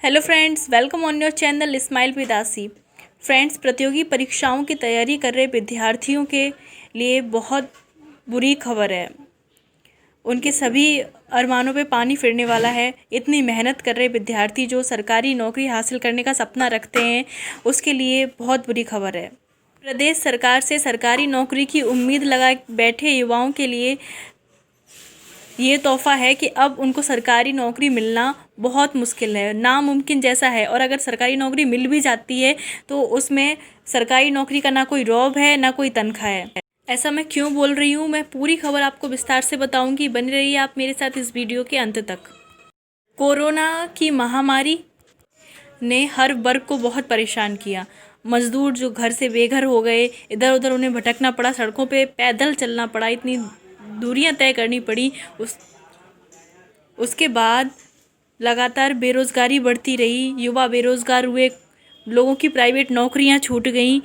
Hello friends, welcome on your channel smile with आसी। Friends, प्रतियोगी परीक्षाओं की तैयारी कर रहे विद्यार्थियों के लिए बहुत बुरी खबर है। उनके सभी अरमानों पे पानी फिरने वाला है। इतनी मेहनत कर रहे विद्यार्थी जो सरकारी नौकरी हासिल करने का सपना रखते हैं, उसके लिए बहुत बुरी खबर है। प्रदेश सरकार से सरकारी नौकरी की उम्मीद लगा बैठे युवाओं के लिए ये तोहफा है कि अब उनको सरकारी नौकरी मिलना बहुत मुश्किल है, नामुमकिन जैसा है। और अगर सरकारी नौकरी मिल भी जाती है तो उसमें सरकारी नौकरी का ना कोई रौब है, ना कोई तनख्वाह है। ऐसा मैं क्यों बोल रही हूँ, मैं पूरी खबर आपको विस्तार से बताऊंगी। बनी रहिए आप मेरे साथ इस वीडियो के अंत तक। कोरोना की महामारी ने हर वर्ग को बहुत परेशान किया। मजदूर जो घर से बेघर हो गए, इधर उधर उन्हें भटकना पड़ा, सड़कों पे पैदल चलना पड़ा, इतनी दूरियां तय करनी पड़ी। उसके बाद लगातार बेरोज़गारी बढ़ती रही, युवा बेरोज़गार हुए, लोगों की प्राइवेट नौकरियां छूट गईं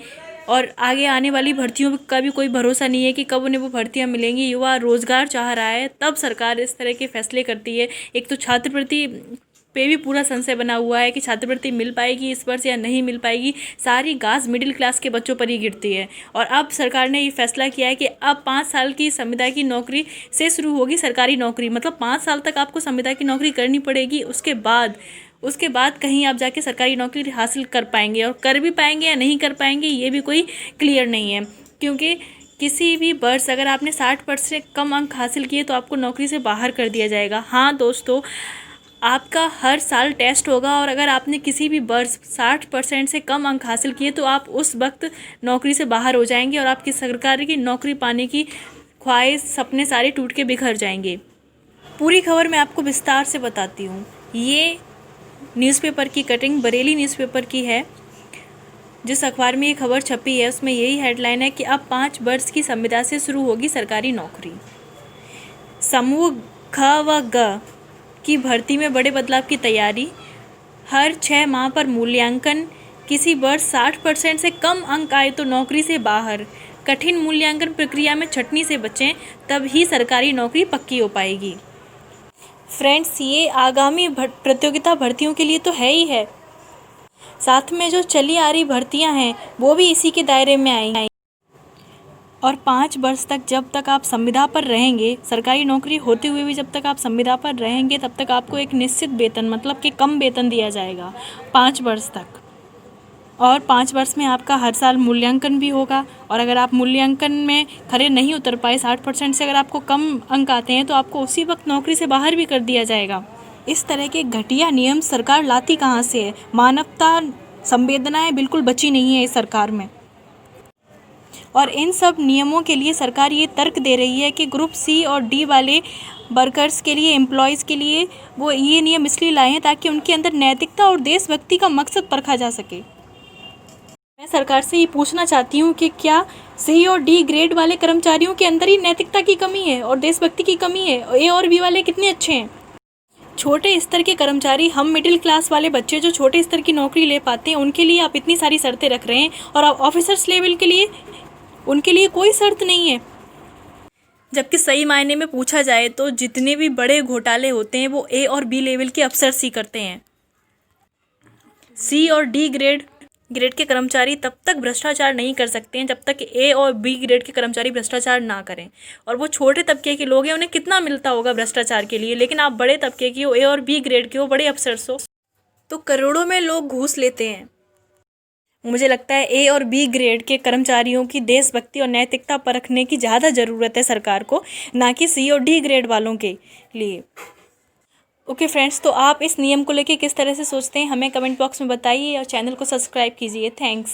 और आगे आने वाली भर्तियों का भी कोई भरोसा नहीं है कि कब उन्हें वो भर्तियां मिलेंगी। युवा रोज़गार चाह रहा है, तब सरकार इस तरह के फैसले करती है। एक तो छात्रवृत्ति पे भी पूरा संशय बना हुआ है कि छात्रवृत्ति मिल पाएगी इस वर्ष या नहीं मिल पाएगी। सारी गाज मिडिल क्लास के बच्चों पर ही गिरती है। और अब सरकार ने ये फैसला किया है कि अब 5 साल की संविदा की नौकरी से शुरू होगी सरकारी नौकरी। मतलब 5 साल तक आपको संविदा की नौकरी करनी पड़ेगी। उसके बाद कहीं आप जाके सरकारी नौकरी हासिल कर पाएंगे, और कर भी पाएंगे या नहीं कर पाएंगे ये भी कोई क्लियर नहीं है। क्योंकि किसी भी वर्ष अगर आपने 60% से कम अंक हासिल किए तो आपको नौकरी से बाहर कर दिया जाएगा। हाँ दोस्तों, आपका हर साल टेस्ट होगा और अगर आपने किसी भी वर्ष 60% से कम अंक हासिल किए तो आप उस वक्त नौकरी से बाहर हो जाएंगे और आपकी सरकारी की नौकरी पाने की ख्वाहिश, सपने सारे टूट के बिखर जाएंगे। पूरी खबर मैं आपको विस्तार से बताती हूँ। ये न्यूज़पेपर की कटिंग बरेली न्यूज़पेपर की है। जिस अखबार में ये खबर छपी है उसमें यही हेडलाइन है कि अब 5 वर्ष की संविदा से शुरू होगी सरकारी नौकरी। समूह ख व ग की भर्ती में बड़े बदलाव की तैयारी। हर 6 माह पर मूल्यांकन। किसी वर्ष 60% से कम अंक आए तो नौकरी से बाहर। कठिन मूल्यांकन प्रक्रिया में छटनी से बचें, तब ही सरकारी नौकरी पक्की हो पाएगी। फ्रेंड्स, ये आगामी प्रतियोगिता भर्तियों के लिए तो है ही है, साथ में जो चली आ रही भर्तियां हैं वो भी इसी के दायरे में आएंगी। और 5 वर्ष तक जब तक आप संविदा पर रहेंगे, सरकारी नौकरी होते हुए भी जब तक आप संविदा पर रहेंगे, तब तक आपको एक निश्चित वेतन, मतलब कि कम वेतन दिया जाएगा 5 वर्ष तक। और 5 वर्ष में आपका हर साल मूल्यांकन भी होगा। और अगर आप मूल्यांकन में खरे नहीं उतर पाए, 60% से अगर आपको कम अंक आते हैं तो आपको उसी वक्त नौकरी से बाहर भी कर दिया जाएगा। इस तरह के घटिया नियम सरकार लाती कहाँ से है? मानवता, संवेदनाएं बिल्कुल बची नहीं है इस सरकार में। और इन सब नियमों के लिए सरकार ये तर्क दे रही है कि ग्रुप सी और डी वाले वर्कर्स के लिए, एम्प्लॉयज़ के लिए वो ये नियम इसलिए लाए हैं ताकि उनके अंदर नैतिकता और देशभक्ति का मकसद परखा जा सके। मैं सरकार से ये पूछना चाहती हूँ कि क्या सी और डी ग्रेड वाले कर्मचारियों के अंदर ही नैतिकता की कमी है और देशभक्ति की कमी है? ए और बी वाले कितने अच्छे हैं। छोटे स्तर के कर्मचारी, हम मिडिल क्लास वाले बच्चे जो छोटे स्तर की नौकरी ले पाते हैं, उनके लिए आप इतनी सारी शर्तें रख रहे हैं, और आप ऑफिसर्स लेवल के लिए उनके लिए कोई शर्त नहीं है। जबकि सही मायने में पूछा जाए तो जितने भी बड़े घोटाले होते हैं वो ए और बी लेवल के अफसर ही करते हैं। सी और डी ग्रेड के कर्मचारी तब तक भ्रष्टाचार नहीं कर सकते हैं जब तक ए और बी ग्रेड के कर्मचारी भ्रष्टाचार ना करें। और वो छोटे तबके के लोग हैं, उन्हें कितना मिलता होगा भ्रष्टाचार के लिए। लेकिन आप बड़े तबके की हो, ए और बी ग्रेड के हो, बड़े अफसर्स हो, तो करोड़ों में लोग घूस लेते हैं। मुझे लगता है ए और बी ग्रेड के कर्मचारियों की देशभक्ति और नैतिकता परखने की ज़्यादा ज़रूरत है सरकार को, ना कि सी और डी ग्रेड वालों के लिए। ओके फ्रेंड्स, तो आप इस नियम को लेके किस तरह से सोचते हैं हमें कमेंट बॉक्स में बताइए और चैनल को सब्सक्राइब कीजिए। थैंक्स।